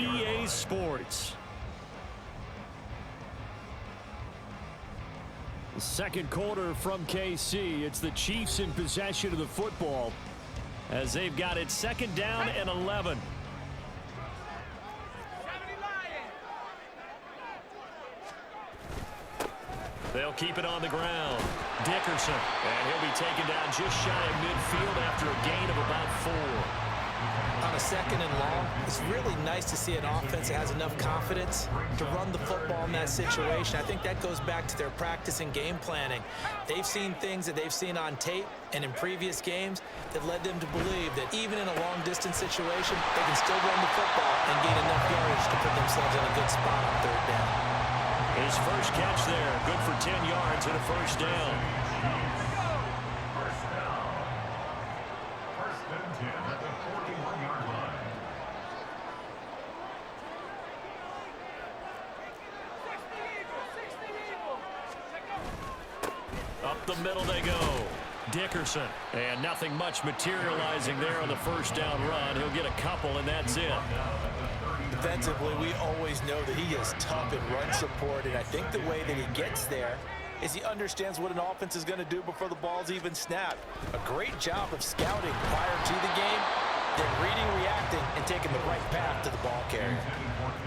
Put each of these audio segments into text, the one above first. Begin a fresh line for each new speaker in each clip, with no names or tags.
EA Sports. The second quarter from KC. It's the Chiefs in possession of the football as they've got it second down and 11. They'll keep it on the ground. Dickerson, and he'll be taken down just shy of midfield after a gain of about 4.
On a second and long, it's really nice to see an offense that has enough confidence to run the football in that situation. I think that goes back to their practice and game planning. They've seen things that they've seen on tape and in previous games that led them to believe that even in a long-distance situation, they can still run the football and gain enough yardage to put themselves in a good spot on third down.
His first catch there, good for 10 yards and a first down.
First and 10 at the 41-yard line.
Up the middle they go. Dickerson. And nothing much materializing there on the first down run. He'll get a couple, and that's it.
Defensively, we always know that he is tough in run support, and I think the way that he gets there is he understands what an offense is going to do before the ball's even snapped. A great job of scouting prior to the game, then reading, reacting, and taking the right path to the ball carrier.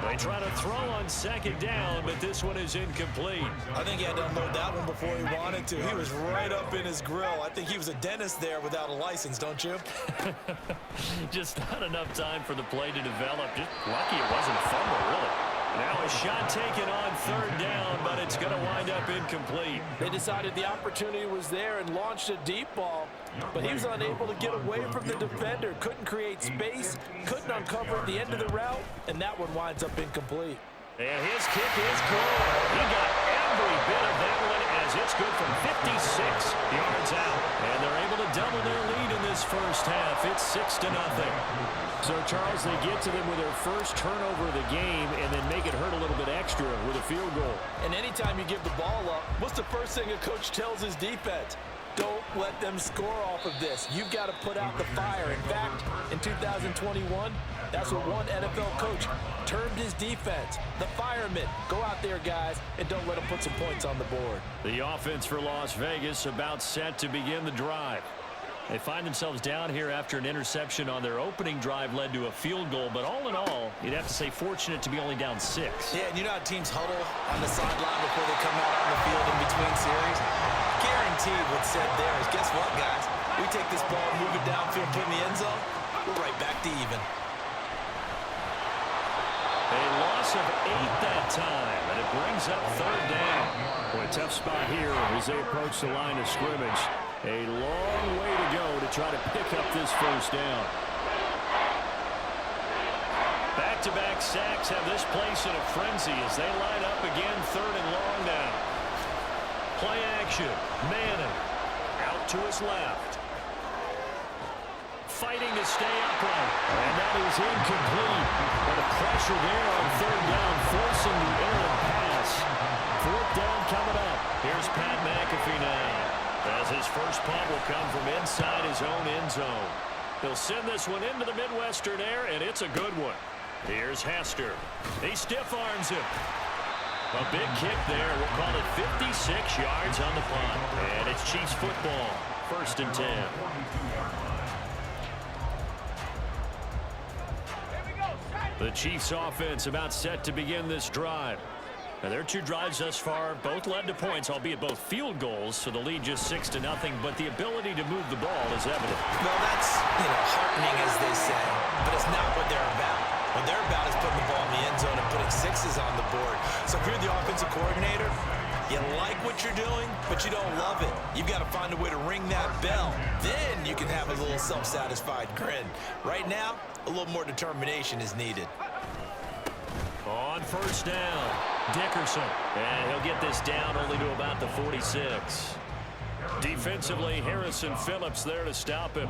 They try to throw on second down, but this one is incomplete.
I think he had to unload that one before he wanted to. He was right up in his grill. I think he was a dentist there without a license, don't you?
Just not enough time for the play to develop. Just lucky it wasn't a fumble, really. Now a shot taken on third down, but it's going to wind up incomplete.
They decided the opportunity was there and launched a deep ball, but he was unable to get away from the defender. Couldn't create space, couldn't uncover at the end of the route, and that one winds up incomplete.
And his kick is good. He got every bit of that one as it's good from 56 yards out. And they're able to double their lead in this first half. It's 6-0. So, Charles, they get to them with their first turnover of the game and then make it hurt a little bit extra with a field goal.
And anytime you give the ball up, what's the first thing a coach tells his defense? Don't let them score off of this. You've got to put out the fire. In fact, in 2021, that's what one NFL coach termed his defense. The firemen. Go out there, guys, and don't let them put some points on the board.
The offense for Las Vegas about set to begin the drive. They find themselves down here after an interception on their opening drive led to a field goal. But all in all, you'd have to say fortunate to be only down 6.
Yeah, and you know how teams huddle on the sideline before they come out on the field in between series? Guaranteed what's said there is, guess what, guys? We take this ball, move it downfield, put it in the end zone, we're right back to even.
A loss of 8 that time, and it brings up third down. Boy, a tough spot here as they approach the line of scrimmage. A long way to go to try to pick up this first down. Back-to-back sacks have this place in a frenzy as they line up again third and long now. Play action. Manning out to his left. Fighting to stay upright. And that is incomplete. But a pressure there on third down, forcing the errant pass. Fourth down coming up. Here's Pat McAfee now. As his first punt will come from inside his own end zone. He'll send this one into the Midwestern air, and it's a good one. Here's Hester. He stiff-arms him. A big kick there. We'll call it 56 yards on the punt. And it's Chiefs football. First and 10. The Chiefs offense about set to begin this drive. Now, their 2 drives thus far both led to points, albeit both field goals, so the lead just 6-0, but the ability to move the ball is evident.
Well, that's, heartening, as they say, but it's not what they're about. What they're about is putting the ball in the end zone and putting 6s on the board. So if you're the offensive coordinator, you like what you're doing, but you don't love it. You've got to find a way to ring that bell. Then you can have a little self-satisfied grin. Right now, a little more determination is needed.
On first down, Dickerson. And he'll get this down only to about the 46. Defensively, Harrison Phillips there to stop him.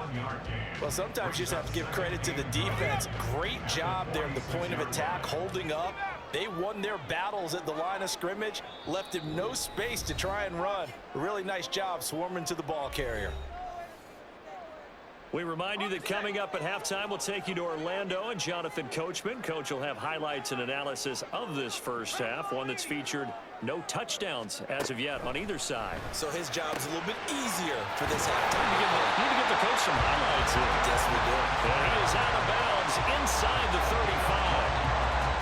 Well, sometimes you just have to give credit to the defense. Great job there at the point of attack, holding up. They won their battles at the line of scrimmage, left him no space to try and run. A really nice job swarming to the ball carrier.
We remind you that coming up at halftime, we'll take you to Orlando and Jonathan Coachman. Coach will have highlights and analysis of this first half, one that's featured no touchdowns as of yet on either side.
So his job's a little bit easier for this halftime.
We need to give the coach some highlights here.
Yes, we do.
And he is out of bounds inside the 35.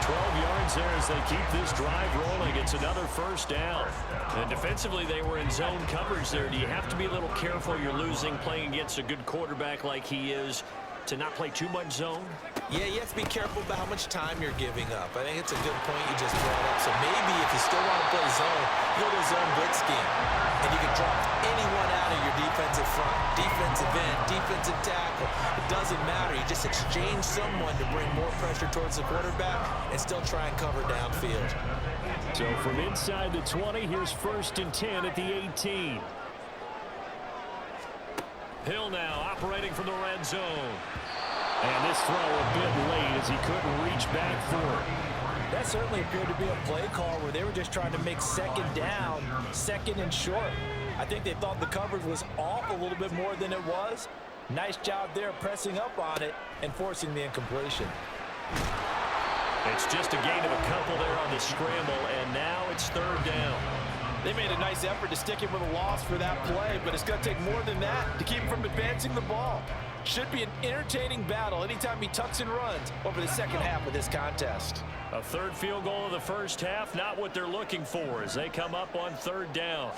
12 yards there as they keep this drive rolling. It's another first down. And defensively, they were in zone coverage there. Do you have to be a little careful? You're losing playing against a good quarterback like he is to not play too much zone?
Yeah, you have to be careful about how much time you're giving up. I think it's a good point you just brought up. So maybe if you still want to play zone, go to a zone blitz scheme. And you can drop anyone out of your defensive front, defensive end, defensive tackle. It doesn't matter. You just exchange someone to bring more pressure towards the quarterback and still try and cover downfield.
So from inside the 20, here's 1st and 10 at the 18. Hill now operating from the red zone. And this throw a bit late as he couldn't reach back for it.
That certainly appeared to be a play call where they were just trying to make second down, second and short. I think they thought the coverage was off a little bit more than it was. Nice job there pressing up on it and forcing the incompletion.
It's just a gain of a couple there on the scramble, and now it's 3rd down.
They made a nice effort to stick him with a loss for that play, but it's going to take more than that to keep him from advancing the ball. Should be an entertaining battle anytime he tucks and runs over the second half of this contest.
A 3rd field goal of the first half, not what they're looking for as they come up on 3rd down.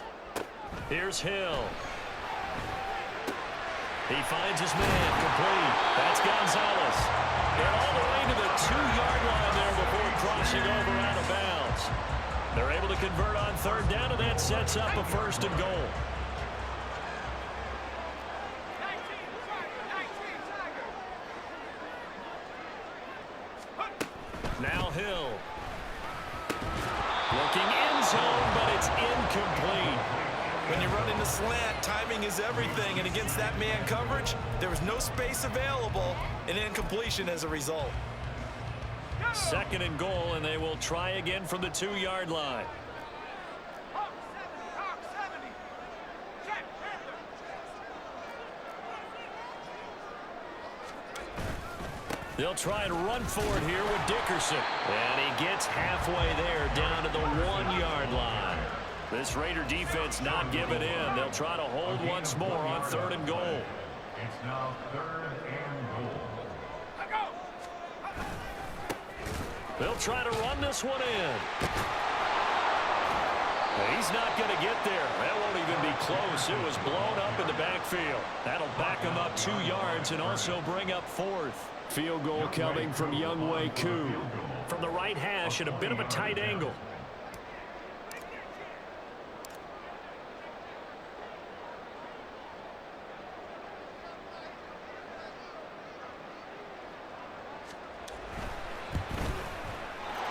Here's Hill. He finds his man, complete. That's Gonzalez. And all the way to the 2-yard line there before crossing over out of bounds. They're able to convert on 3rd down, and that sets up a 1st and goal. Now Hill. Looking end zone, but it's incomplete.
When you're running a slant, timing is everything, and against that man coverage, there was no space available, and incompletion as a result.
2nd and goal, and they will try again from the 2-yard line. They'll try and run for it here with Dickerson. And he gets halfway there down to the 1-yard line. This Raider defense not giving in. They'll try to hold once more on 3rd and goal.
It's now 3rd and goal.
They'll try to run this one in. He's not going to get there. That won't even be close. It was blown up in the backfield. That'll back him up 2 yards and also bring up 4th. Field goal coming from Younghoe Koo. From the right hash at a bit of a tight angle.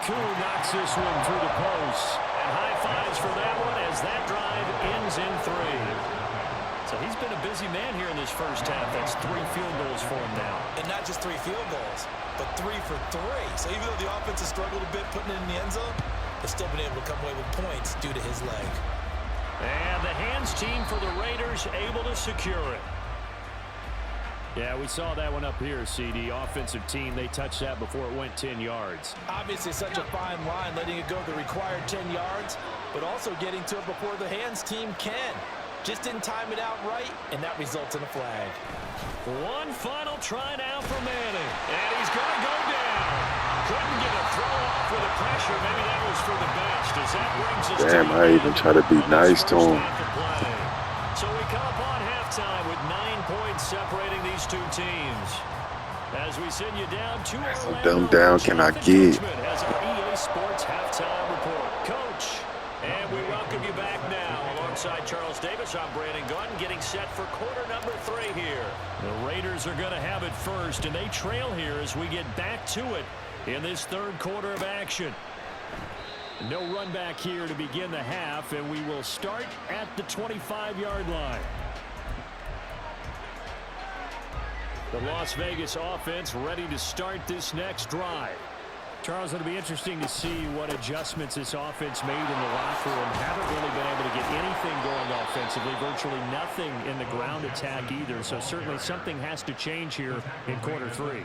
Koo knocks this one through the post. And high fives for that one as that drive ends in 3. So he's been a busy man here in this first half. That's 3 field goals for him now.
And not just 3 field goals, but 3 for 3. So even though the offense has struggled a bit putting it in the end zone, they've still been able to come away with points due to his leg.
And the hands team for the Raiders able to secure it.
Yeah, we saw that one up here, CD. Offensive team, they touched that before it went 10 yards.
Obviously such a fine line, letting it go the required 10 yards, but also getting to it before the hands team can. Just didn't time it out right, and that results in a flag.
One final try now for Manning. And he's going to go down. Couldn't get a throw off with the pressure. Maybe that was for the best as that brings us
Damn, I even try to be nice to him.
So we come upon halftime with 9 points separating these two teams. As we send you down to Orlando,
Dumb down can I get?
Has our EA Sports halftime report. Coach, and we welcome you back now. Alongside Charles Davis, I'm Brandon Gunn, getting set for quarter number 3 here. The Raiders are going to have it first, and they trail here as we get back to it in this 3rd quarter of action. No run back here to begin the half, and we will start at the 25-yard line. The Las Vegas offense ready to start this next drive.
Charles, it'll be interesting to see what adjustments this offense made in the locker room. Haven't really been able to get anything going offensively, virtually nothing in the ground attack either. So certainly something has to change here in quarter 3.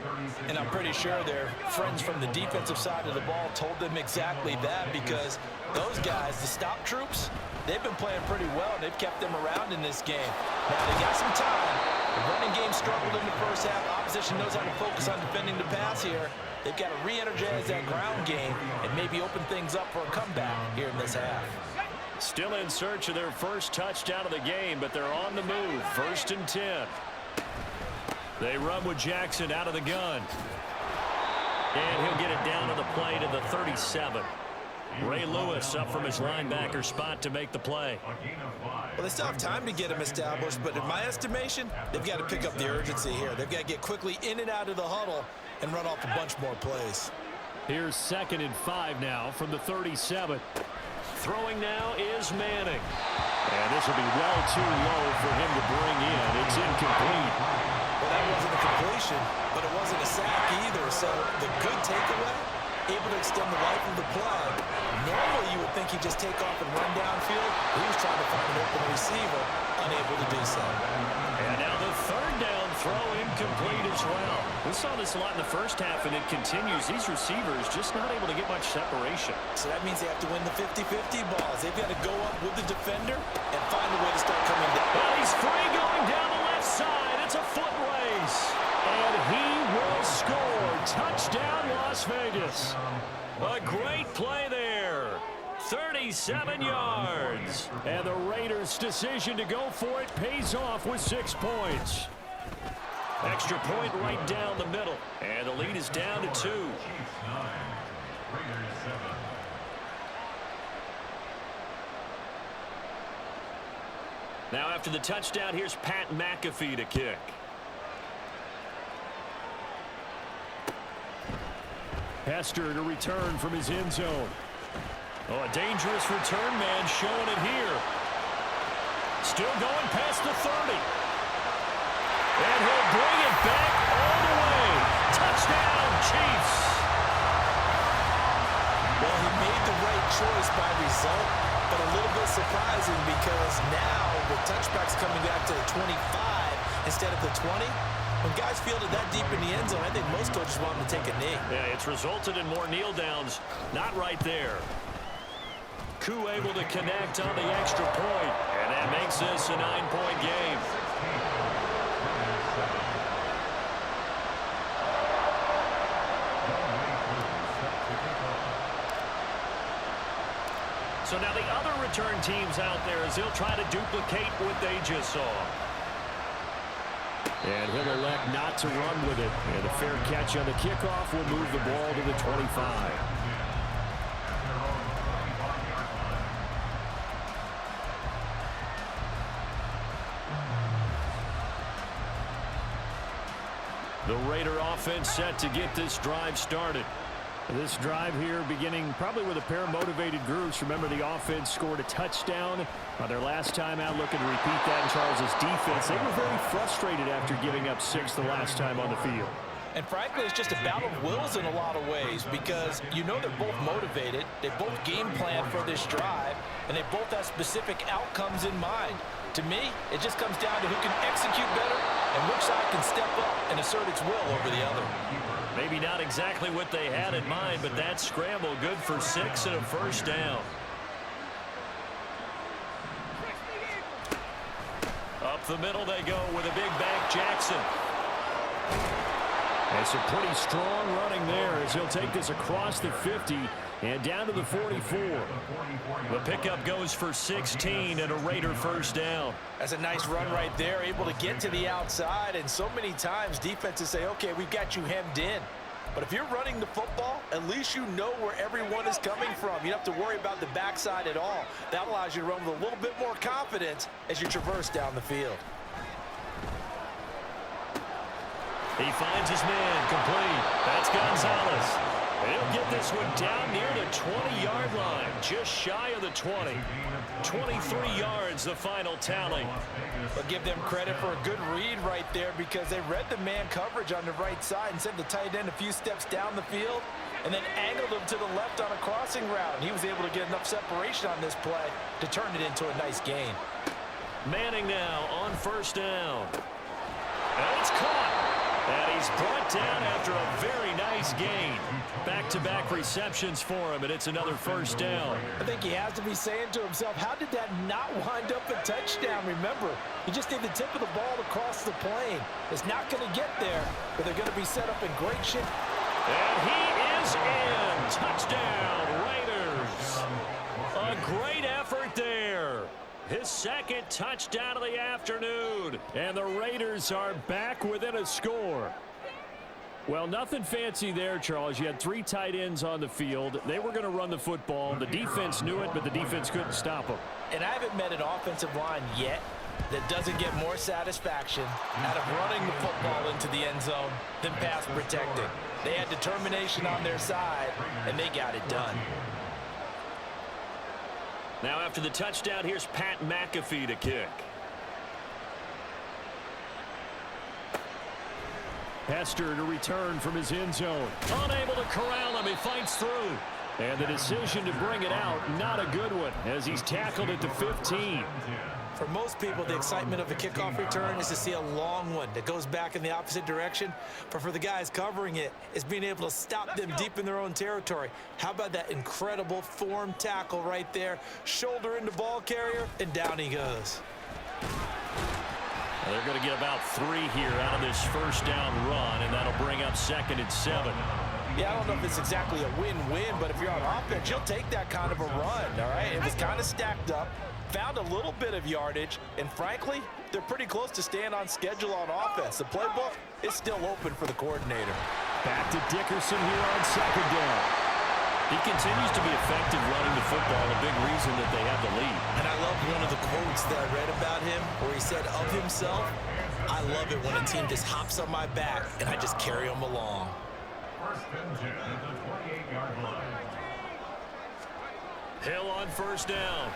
And I'm pretty sure their friends from the defensive side of the ball told them exactly that, because those guys, the stop troops, they've been playing pretty well. They've kept them around in this game. Now they got some time. The running game struggled in the first half. Opposition knows how to focus on defending the pass here. They've got to re-energize that ground game and maybe open things up for a comeback here in this half.
Still in search of their first touchdown of the game, but they're on the move. 1st and 10. They run with Jackson out of the gun. And he'll get it down to the play to the 37. Ray Lewis up from his linebacker spot to make the play.
Well, they still have time to get him established, but in my estimation, they've got to pick up the urgency here. They've got to get quickly in and out of the huddle and run off a bunch more plays.
Here's 2nd and 5 now from the 37. Throwing now is Manning. And this will be well too low for him to bring in. It's incomplete.
Well, that wasn't a completion, but it wasn't a sack either. So the good takeaway, able to extend the life of the play. Normally you would think he'd just take off and run downfield. He was trying to find an open receiver, unable to do so.
And now the 3rd down throw incomplete as well. We saw this a lot in the first half, and it continues. These receivers just not able to get much separation.
So that means they have to win the 50-50 balls. They've got to go up with the defender and find a way to start coming down.
Well, he's free going down the left side. It's a foot race. And he will score. Touchdown, Las Vegas. A great play there. 37 yards. And the Raiders' decision to go for it pays off with 6 points. Extra point right down the middle. And the lead is down to 2. Now after the touchdown, here's Pat McAfee to kick. Hester to return from his end zone. Oh, a dangerous return man showing it here. Still going past the 30. And he'll bring it back all the way. Touchdown, Chiefs.
Well, he made the right choice by result, but a little bit surprising because now the touchback's coming back to the 25 instead of the 20. When guys field it that deep in the end zone, I think most coaches want them to take a knee.
Yeah, it's resulted in more kneel downs. Not right there. Koo able to connect on the extra point, and that makes this a 9-point game. So now the other return teams out there as they'll try to duplicate what they just saw. And he'll elect not to run with it. And a fair catch on the kickoff will move the ball to the 25. The Raider offense set to get this drive started. This drive here beginning probably with a pair of motivated groups. Remember, the offense scored a touchdown on their last time out, looking to repeat that in Charles's defense. They were very frustrated after giving up 6 the last time on the field.
And frankly, it's just a battle of wills in a lot of ways because you know they're both motivated, they both game plan for this drive, and they both have specific outcomes in mind. To me, it just comes down to who can execute better and which side can step up and assert its will over the other.
Maybe not exactly what they had in mind, but that scramble good for 6 and a first down. Up the middle they go with a big back Jackson. And some pretty strong running there as he'll take this across the 50 and down to the 44. The pickup goes for 16 and a Raider first down.
That's a nice run right there, able to get to the outside. And so many times defenses say, okay, we've got you hemmed in. But if you're running the football, at least you know where everyone is coming from. You don't have to worry about the backside at all. That allows you to run with a little bit more confidence as you traverse down the field.
He finds his man complete. That's Gonzalez. He'll get this one down near the 20-yard line, just shy of the 20. 23 yards, the final tally.
But give them credit for a good read right there because they read the man coverage on the right side and sent the tight end a few steps down the field. and then angled him to the left on a crossing route. And he was able to get enough separation on this play to turn it into a nice gain.
Manning now on first down. And it's caught. And he's brought down after a very nice gain. Back-to-back receptions for him, and it's another first down.
I think he has to be saying to himself, how did that not wind up a touchdown? Remember, you just need the tip of the ball to cross the plane. It's not going to get there, but they're going to be set up in great shape.
And he is in. Touchdown, Raiders. A great effort there. His second touchdown of the afternoon. And the Raiders are back within a score. Well, nothing fancy there, Charles. You had 3 tight ends on the field. They were going to run the football. The defense knew it, but the defense couldn't stop them.
And I haven't met an offensive line yet that doesn't get more satisfaction out of running the football into the end zone than pass protecting. They had determination on their side, and they got it done.
Now after the touchdown, here's Pat McAfee to kick. Hester to return from his end zone. Unable to corral him. He fights through. And the decision to bring it out, not a good one, as he's tackled at the 15.
For most people, the excitement of a kickoff return is to see a long one that goes back in the opposite direction. But for the guys covering it, it's being able to stop them deep in their own territory. How about that incredible form tackle right there? Shoulder into ball carrier, and down he goes.
They're going to get about 3 here out of this first down run, and that'll bring up 2nd and 7.
Yeah, I don't know if it's exactly a win-win, but if you're on offense, you'll take that kind of a run, all right? It was kind of stacked up, found a little bit of yardage, and frankly, they're pretty close to staying on schedule on offense. The playbook is still open for the coordinator.
Back to Dickerson here on 2nd down. He continues to be effective running the football, a big reason that they have the lead.
And I love one of the quotes that I read about him where he said of himself, I love it when a team just hops on my back and I just carry them along.
First and 10 at the 28-yard line.
Hill on first down.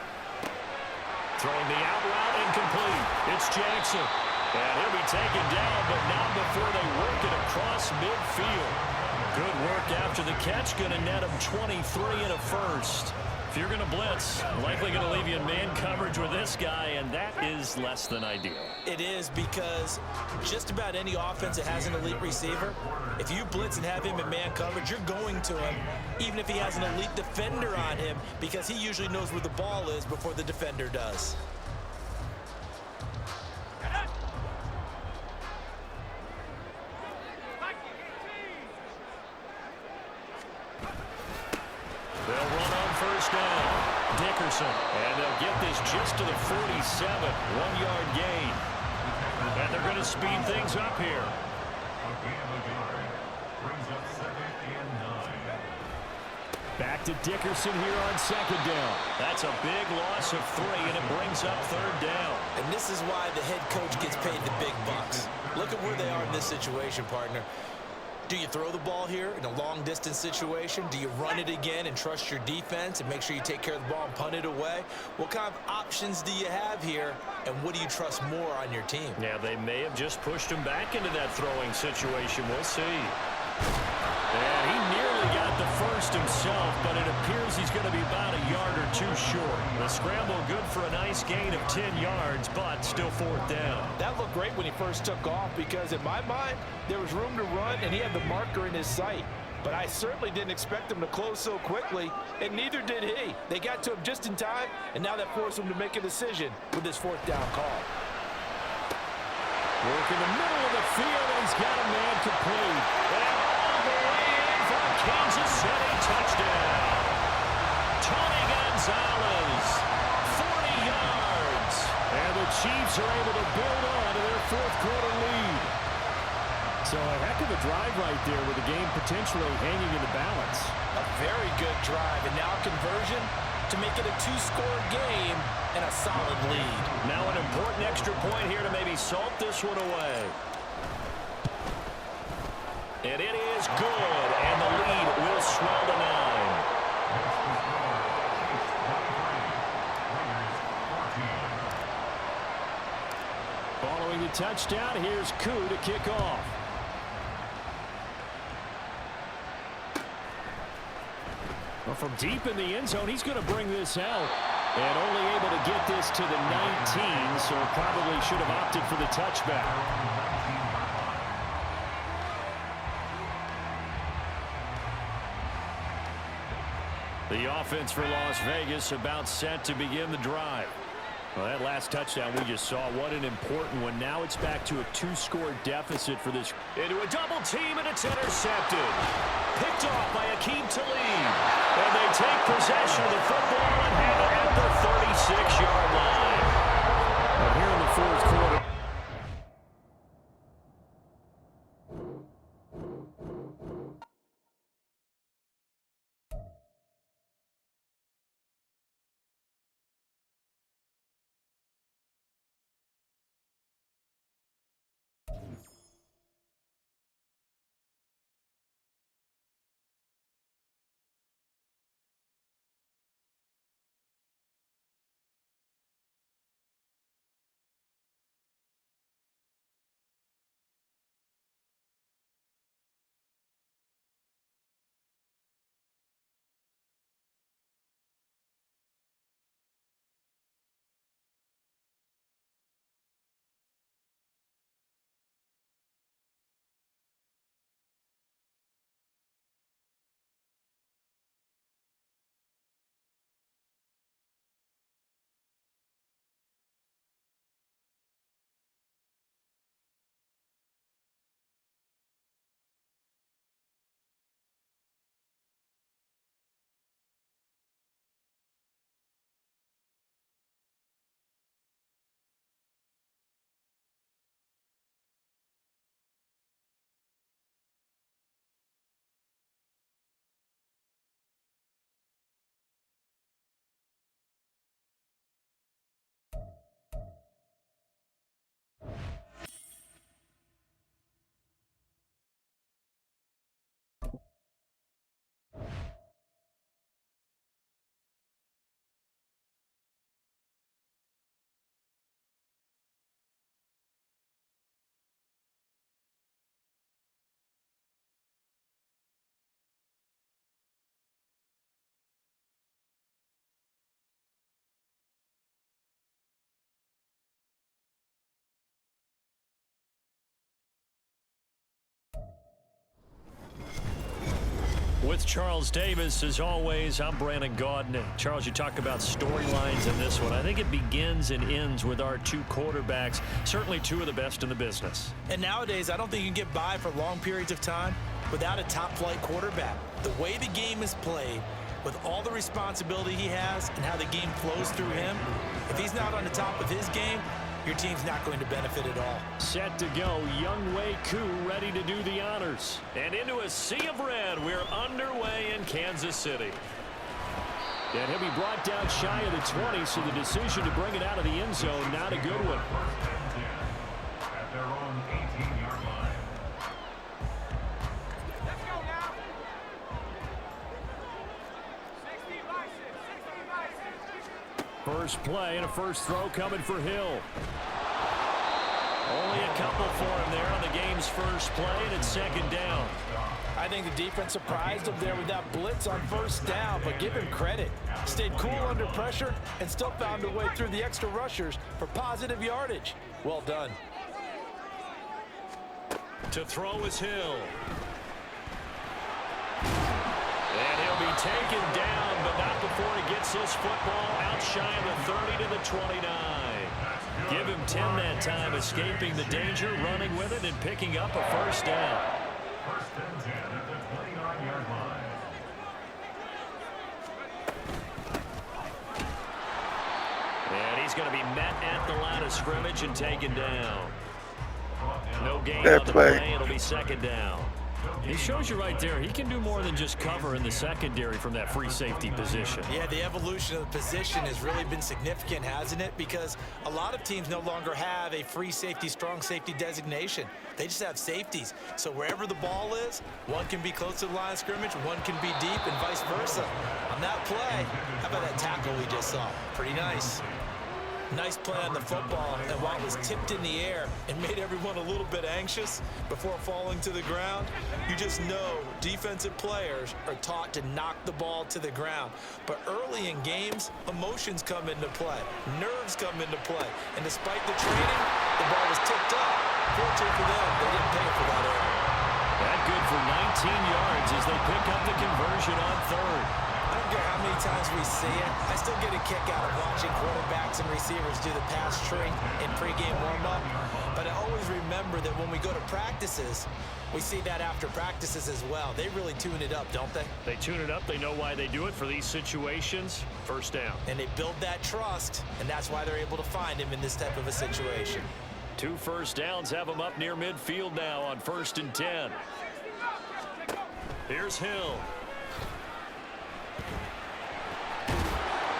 Throwing the out route incomplete. It's Jackson. And he'll be taken down, but not before they work it across midfield. Good work after the catch. Going to net him 23 and a first. If you're going to blitz, likely going to leave you in man coverage with this guy, and that is less than ideal.
It is, because just about any offense that has an elite receiver, if you blitz and have him in man coverage, you're going to him, even if he has an elite defender on him, because he usually knows where the ball is before the defender does.
They'll run on first down. Dickerson. And they'll get this just to the 47. 1-yard gain. And they're going to speed things up here. Back to Dickerson here on 2nd down. That's a big loss of 3, and it brings up 3rd down.
And this is why the head coach gets paid the big bucks. Look at where they are in this situation, partner. Do you throw the ball here in a long-distance situation? Do you run it again and trust your defense and make sure you take care of the ball and punt it away? What kind of options do you have here, and what do you trust more on your team?
Yeah, they may have just pushed him back into that throwing situation. We'll see. And he nearly got the first himself, but it appears he's going to be about a yard or 2 short. The scramble good for a nice gain of 10 yards, but still 4th down.
That looked great when he first took off, because in my mind, there was room to run, and he had the marker in his sight. But I certainly didn't expect him to close so quickly, and neither did he. They got to him just in time, and now that forced him to make a decision with his 4th down call.
Work in the middle of the field, and he's got a man complete. And all the way in for a Kansas City touchdown. Tony Gonzalez, 40 yards. And the Chiefs are able to build on to their 4th quarter lead. So a heck of a drive right there with the game potentially hanging in the balance.
A very good drive, and now a conversion to make it a 2-score game and a solid lead.
Now an important extra point here to maybe salt this one away. And it is good, and the lead will swell to 9. Following the touchdown, here's Koo to kick off. Well, from deep in the end zone, he's going to bring this out. And only able to get this to the 19, so probably should have opted for the touchback. The offense for Las Vegas about set to begin the drive. Well, that last touchdown we just saw, what an important one. Now it's back to a 2-score deficit for this. Into a double team, and it's intercepted. Picked off by Akeem Talib. And they take possession of the football and have it at the 36-yard line. And here in the fourth quarter. With Charles Davis, as always, I'm Brandon Gaudin. Charles, you talk about storylines in this one. I think it begins and ends with our two quarterbacks, certainly two of the best in the business.
And nowadays, I don't think you can get by for long periods of time without a top-flight quarterback. The way the game is played, with all the responsibility he has and how the game flows through him, if he's not on the top of his game, your team's not going to benefit at all.
Set to go, Younghoe Koo ready to do the honors. And into a sea of red, we're underway in Kansas City. And he'll be brought down shy of the 20, so the decision to bring it out of the end zone, not a good one.
At their own 18-yard line.
Let's go now. 60 by 6.
First play and a first throw coming for Hill. Only a couple for him there on the game's first play, and it's second down.
I think the defense surprised him there with that blitz on first down, but give him credit. Stayed cool under pressure and still found a way through the extra rushers for positive yardage. Well done.
To throw is Hill. And he'll be taken down, but not before he gets his football out shy of the 30 to the 29. Give him 10 that time, escaping the danger, running with it, and picking up a first down.
First and 10 at the 29-yard line.
And he's going to be met at the line of scrimmage and taken down. No gain
Fair
on the
play.
play. It'll be second down. He shows you right there, he can do more than just cover in the secondary from that free safety position.
Yeah, the evolution of the position has really been significant, hasn't it? Because a lot of teams no longer have a free safety, strong safety designation. They just have safeties. So wherever the ball is, one can be close to the line of scrimmage, one can be deep, and vice versa. On that play, how about that tackle we just saw? Pretty nice. Nice play on the football, and while it was tipped in the air and made everyone a little bit anxious before falling to the ground, you just know defensive players are taught to knock the ball to the ground. But early in games, emotions come into play, nerves come into play, and despite the training, the ball was tipped up. Fortunately for them, they didn't pay for that error.
That good for 19 yards as they pick up the conversion on third.
I don't care how many times we see it. I still get a kick out of watching quarterbacks and receivers do the pass tree in pregame warm-up. But I always remember that when we go to practices, we see that after practices as well. They really tune it up, don't they?
They tune it up. They know why they do it for these situations. First down.
And they build that trust, and that's why they're able to find him in this type of a situation.
2 first downs have them up near midfield now on 1st and 10. Here's Hill.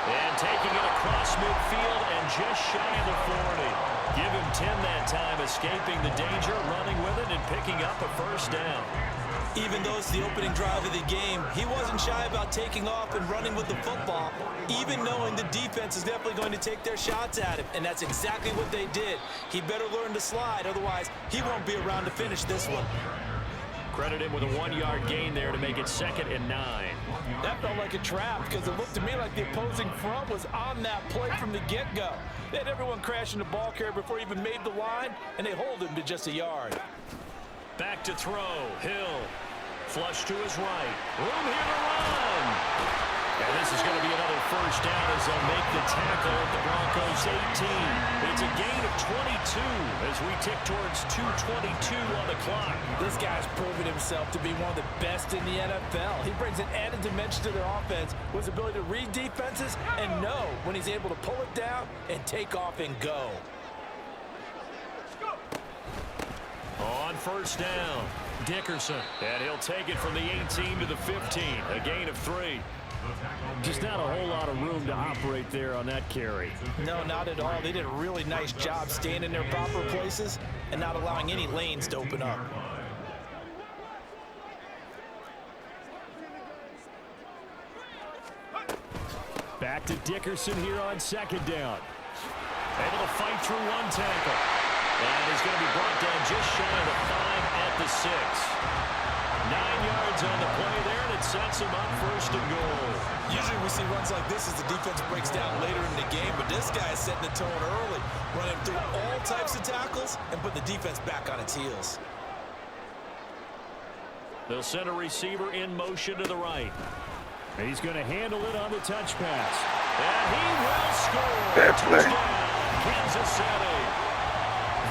And taking it across midfield and just shy of the 40. Give him 10 that time, escaping the danger, running with it, and picking up a first down.
Even though it's the opening drive of the game, he wasn't shy about taking off and running with the football, even knowing the defense is definitely going to take their shots at him. And that's exactly what they did. He better learn to slide, otherwise he won't be around to finish this one.
Credit him with a 1-yard gain there to make it 2nd and 9.
That felt like a trap because it looked to me like the opposing front was on that play from the get-go. They had everyone crashing the ball carrier before he even made the line, and they hold him to just a yard.
Back to throw. Hill. Flush to his right. Room here to run. And this is going to be another first down as they'll make the tackle at the Broncos 18. It's a gain of 22 as we tick towards 2:22 on the clock.
This guy's proven himself to be one of the best in the NFL. He brings an added dimension to their offense with his ability to read defenses and know when he's able to pull it down and take off and go.
On first down, Dickerson. And he'll take it from the 18 to the 15. A gain of 3. Just not a whole lot of room to operate there on that carry.
No, not at all. They did a really nice job staying in their proper places and not allowing any lanes to open up.
Back to Dickerson here on 2nd down. Able to fight through one tackle. And he's going to be brought down just shy of the 5 at the 6. 9 yards on the play there, and it sets him up 1st and goal.
Usually we see runs like this as the defense breaks down later in the game, but this guy is setting the tone early, running through all types of tackles and putting the defense back on its heels.
They'll send a receiver in motion to the right. He's going to handle it on the touch pass. And he will score.
Bad play.
Touchdown, Kansas City.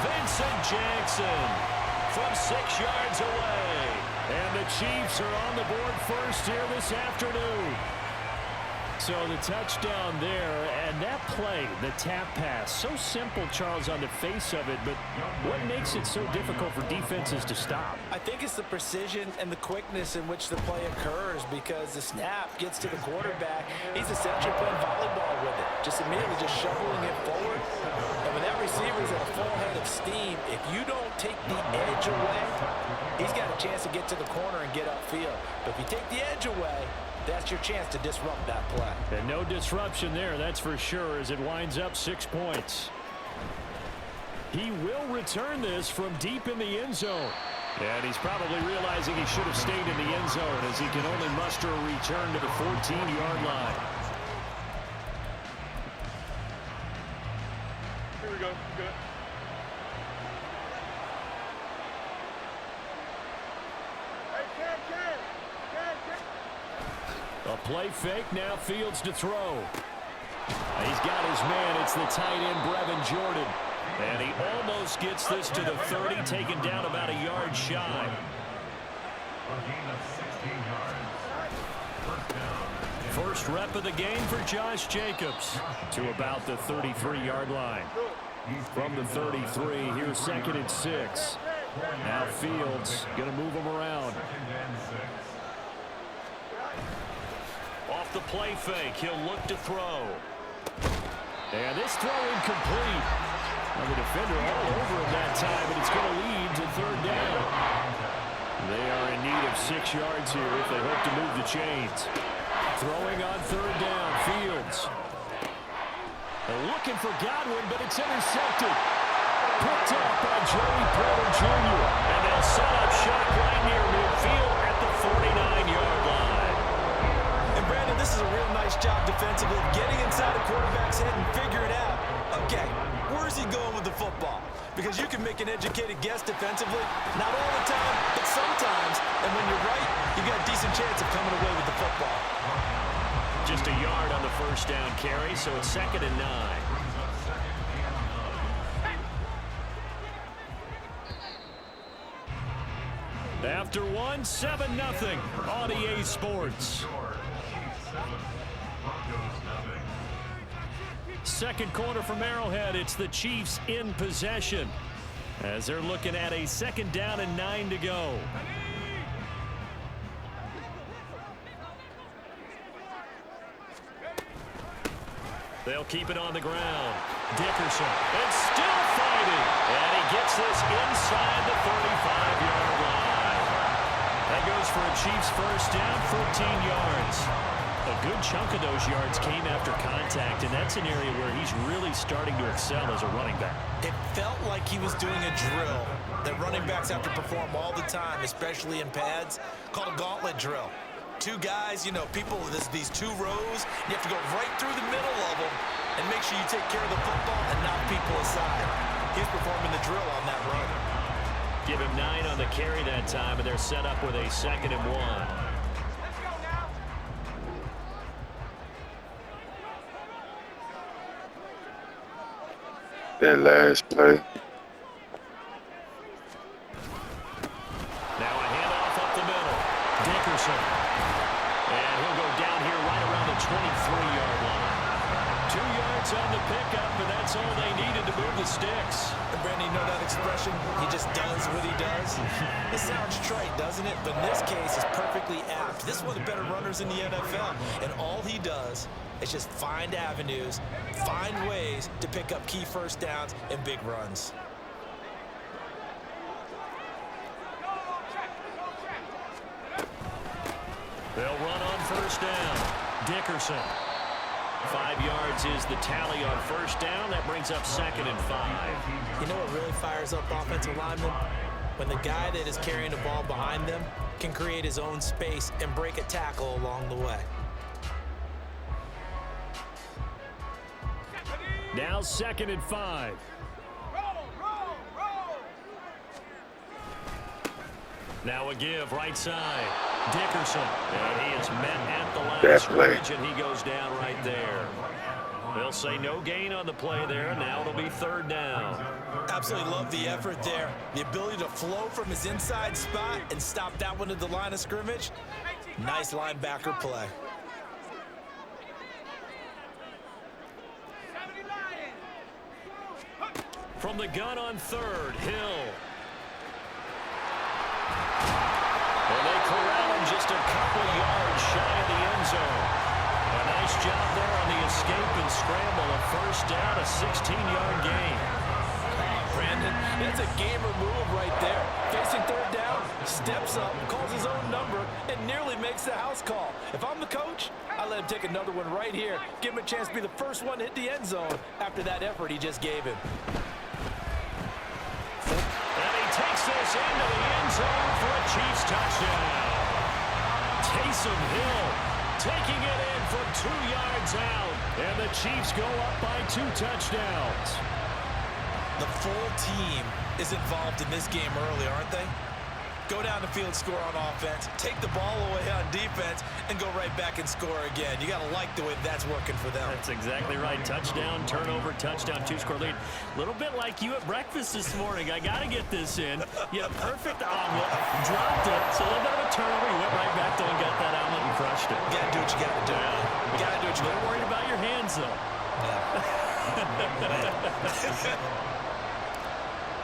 Vincent Jackson from 6 yards away. And the Chiefs are on the board first here this afternoon. So the touchdown there, and that play, the tap pass, so simple, Charles, on the face of it, but what makes it so difficult for defenses to stop?
I think it's the precision and the quickness in which the play occurs because the snap gets to the quarterback. He's essentially playing volleyball with it, just immediately just shoveling it forward. And when that receiver's at a full head of steam, if you don't take the edge away, he's got a chance to get to the corner and get upfield. But if you take the edge away, that's your chance to disrupt that play.
And no disruption there, that's for sure, as it winds up 6 points. He will return this from deep in the end zone. And he's probably realizing he should have stayed in the end zone as he can only muster a return to the 14-yard line.
Here we go. Good.
A play fake, now Fields to throw. He's got his man, it's the tight end, Brevin Jordan. And he almost gets this to the 30, taken down about a yard shy.
A gain of 16 yards. First down.
First rep of the game for Josh Jacobs to about the 33-yard line. From the 33, here's 2nd and 6. Now Fields going to move him around.
Second and 6.
Off the play fake, he'll look to throw. And this throw incomplete. Now the defender all over him that time, and it's going to lead to 3rd down. They are in need of 6 yards here if they hope to move the chains. Throwing on 3rd down, Fields. They're looking for Godwin, but it's intercepted. Picked up by Joey Porter Jr. And they'll set up shop right near midfield at the 49-yard line.
And Brandon, this is a real nice job defensively of getting inside a quarterback's head and figuring out, okay, where's he going with the football? Because you can make an educated guess defensively, not all the time, but sometimes. And when you're right, you've got a decent chance of coming away with the football.
Just a yard on the first down carry, so it's 2nd and 9. After one, 7-0 on EA Sports. Second quarter from Arrowhead, it's the Chiefs in possession as they're looking at a 2nd down and 9 to go. They'll keep it on the ground. Dickerson, it's still fighting, and he gets this inside the 35-yard line. That goes for a Chiefs first down, 14 yards. A good chunk of those yards came after contact, and that's an area where he's really starting to excel as a running back.
It felt like he was doing a drill that running backs have to perform all the time, especially in pads, called a gauntlet drill. Two guys, you know, people, these two rows, you have to go right through the middle of them and make sure you take care of the football and knock people aside. He's performing the drill on that run.
Give him 9 on the carry that time, and they're set up with a 2nd and 1.
Let's go now.
That last play.
Now a handoff up the middle. Dickerson. And he'll go down here right around the 23-yard line. 2 yards on the pickup, and that's all they needed to move the sticks.
And Brandon, you know that expression? He just does what he does. It sounds trite, doesn't it? But in this case, it's perfectly apt. This is one of the better runners in the NFL. And all he does is just find avenues, find ways to pick up key first downs and big runs.
They'll run on first down. Dickerson. 5 yards is the tally on first down. That brings up 2nd and 5.
You know what really fires up offensive linemen? When the guy that is carrying the ball behind them can create his own space and break a tackle along the way.
Now 2nd and 5. Now a give right side. Dickerson. And he is met at the line of scrimmage, and he goes down right there. They'll say no gain on the play there. Now it'll be 3rd down.
Absolutely love the effort there. The ability to flow from his inside spot and stop that one at the line of scrimmage. Nice linebacker play.
From the gun on 3rd, Hill. And they corral him just a couple yards shy of the end zone. A nice job there on the escape and scramble. A first down, a 16-yard gain.
Brandon, that's a gamer move right there. Facing 3rd down, steps up, calls his own number, and nearly makes the house call. If I'm the coach, I let him take another one right here. Give him a chance to be the first one to hit the end zone after that effort he just gave him.
And he takes this into the end zone for a Chiefs touchdown. Taysom Hill taking it in from 2 yards out. And the Chiefs go up by 2 touchdowns.
The full team is involved in this game early, aren't they? Go down the field, score on offense, take the ball away on defense, and go right back and score again. You got to like the way that's working for them.
That's exactly right. Touchdown, turnover, touchdown, 2-score lead. A little bit like you at breakfast this morning. I got to get this in. Yeah, perfect omelet. Dropped it. So a little bit of a turnover. You went right back there and got that omelet and crushed it.
You got to do what you got to do. You got to do what you got to do.
Worried about your hands, though.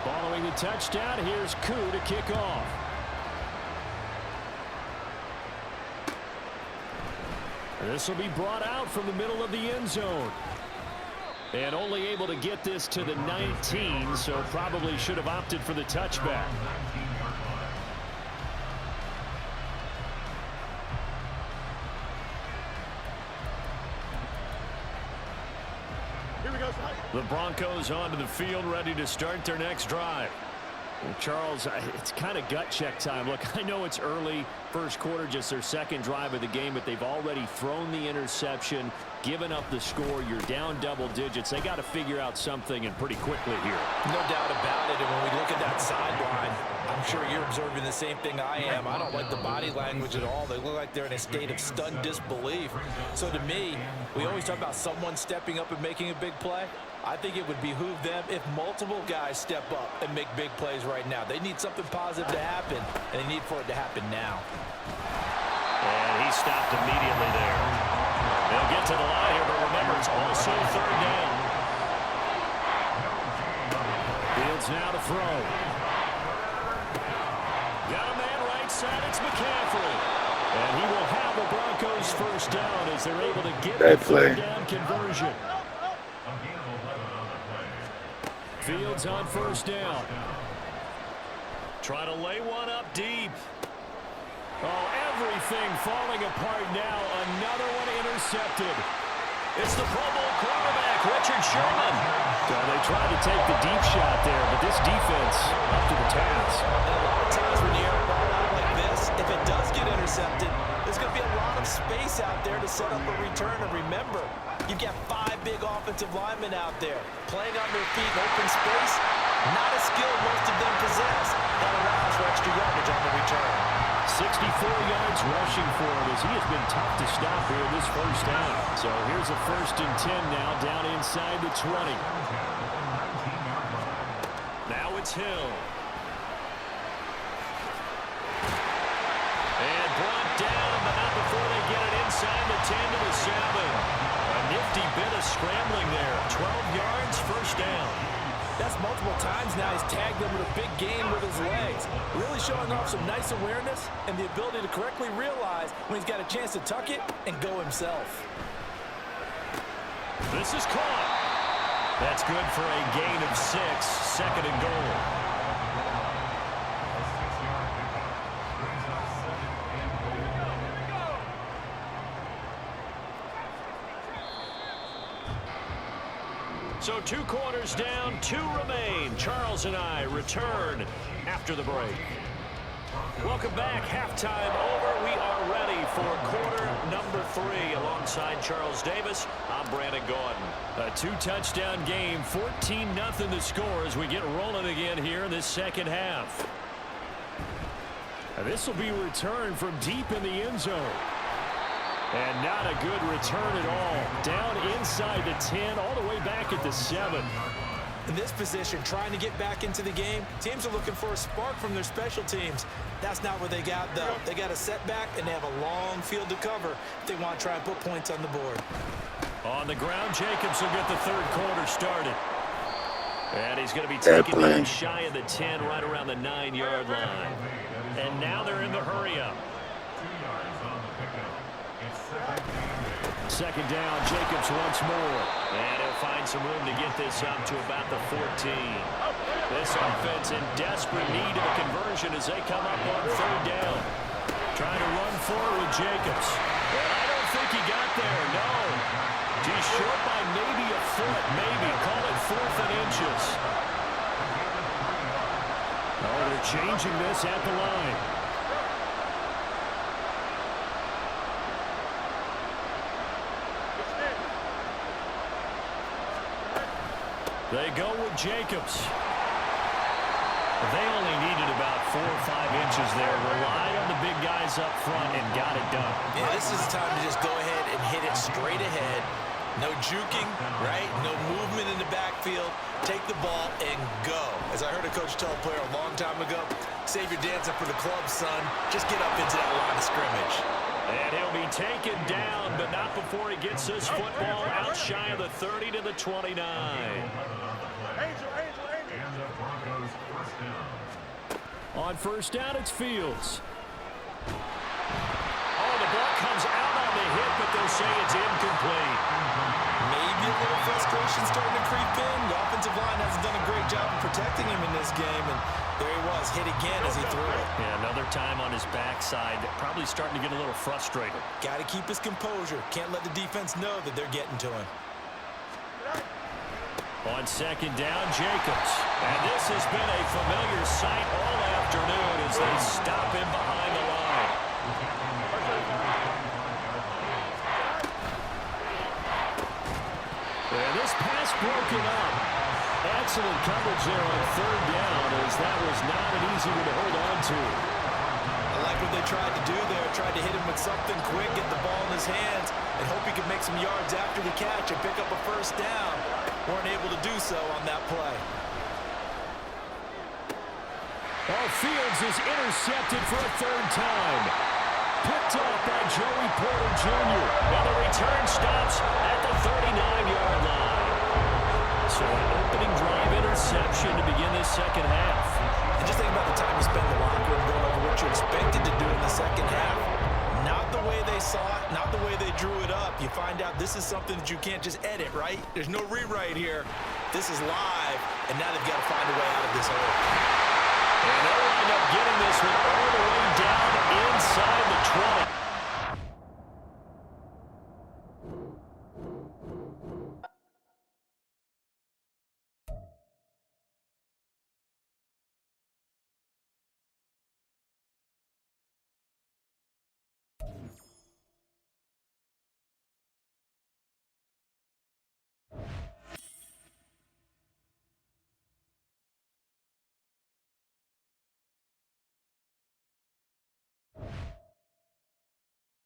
Following the touchdown, here's Koo to kick off. This will be brought out from the middle of the end zone. And only able to get this to the 19, so probably should have opted for the touchback.
Here we
The Broncos onto the field, ready to start their next drive. Well, Charles, it's kind of gut check time. Look, I know it's early, first quarter, just their second drive of the game, but they've already thrown the interception, given up the score. You're down double digits. They got to figure out something, and pretty quickly here.
No doubt about it. And when we look at that sideline, I'm sure you're observing the same thing I am. I don't like the body language at all. They look like they're in a state of stunned disbelief. So to me, we always talk about someone stepping up and making a big play. I think it would behoove them if multiple guys step up and make big plays right now. They need something positive to happen, and they need for it to happen now.
And he stopped immediately there. They'll get to the line here, but remember, it's also third down. Fields now to throw. Got a man right side. It's McCaffrey. And he will have the Broncos first down as they're able to get the third down conversion. Fields on first down. Try to lay one up deep. Oh, everything falling apart now. Another one intercepted. It's the Pro Bowl quarterback, Richard Sherman. So they tried to take the deep shot there, but this defense up to the task.
And a lot of times when you air a ball out like this, if it does get intercepted, there's going to be a lot of space out there to set up a return. And remember, you've got 5 big offensive linemen out there playing on their feet in open space. Not a skill most of them possess. That allows for extra yardage on the return.
64 yards rushing for him as he has been tough to stop here this first down. So here's a 1st and 10 now down inside the 20. Now it's Hill. And brought down, but not before they get it inside the 10 to the 7. A nifty bit of scrambling there. 12 yards, first down.
That's multiple times now. He's tagged them with a big gain with his legs. Really showing off some nice awareness and the ability to correctly realize when he's got a chance to tuck it and go himself.
This is caught. That's good for a gain of 6, 2nd and goal. So 2 quarters down, 2 remain. Charles and I return after the break. Welcome back. Halftime over. We are ready for quarter number 3. Alongside Charles Davis, I'm Brandon Gordon. A 2-touchdown game, 14-0 the score as we get rolling again here in this second half. This will be returned from deep in the end zone. And not a good return at all. Down inside the 10, all the way back at the 7.
In this position, trying to get back into the game, teams are looking for a spark from their special teams. That's not what they got, though. They got a setback, and they have a long field to cover if they want to try and put points on the board.
On the ground, Jacobs will get the third quarter started. And he's going to be taken down shy of the 10, right around the 9-yard line. And now they're in the hurry-up. 2nd down, Jacobs once more. And he'll find some room to get this up to about the 14. This offense in desperate need of a conversion as they come up on 3rd down. Trying to run forward with Jacobs. And I don't think he got there, no. He's short by maybe a foot, maybe. Call it 4th and inches. Oh, they're changing this at the line. They go with Jacobs. They only needed about 4 or 5 inches there. Relied on the big guys up front and got it done.
Yeah, this is the time to just go ahead and hit it straight ahead. No juking, right? No movement in the backfield. Take the ball and go. As I heard a coach tell a player a long time ago, save your dancing for the club, son. Just get up into that line of scrimmage.
And he'll be taken down, but not before he gets this football out shy of the 30 to the 29. On first down, it's Fields. Oh, the ball comes out on the hit, but they'll say it's incomplete.
Maybe a little frustration starting to creep in. The offensive line hasn't done a great job of protecting him in this game, and there he was, hit again as he threw it.
Yeah, another time on his backside, probably starting to get a little frustrated.
Got to keep his composure. Can't let the defense know that they're getting to him.
On second down, Jacobs. And this has been a familiar sight all afternoon as they stop him behind the line. And this pass broken up. Excellent coverage there on third down as that was not an easy one to hold on to.
I like what they tried to do there. Tried to hit him with something quick, get the ball in his hands, and hope he could make some yards after the catch and pick up a first down. Weren't able to do so on that play.
Fields is intercepted for a third time. Picked up by Joey Porter Jr. And the return stops at the 39-yard line. So an opening drive interception to begin this second half.
And just think about the time you spent in the locker room going over what you expected to do in the second half. Not the way they saw it, not the way they drew it up. You find out this is something that you can't just edit, right? There's no rewrite here. This is live, and now they've got to find a way out of this hole.
And they'll wind up getting this one all the way down inside the 20.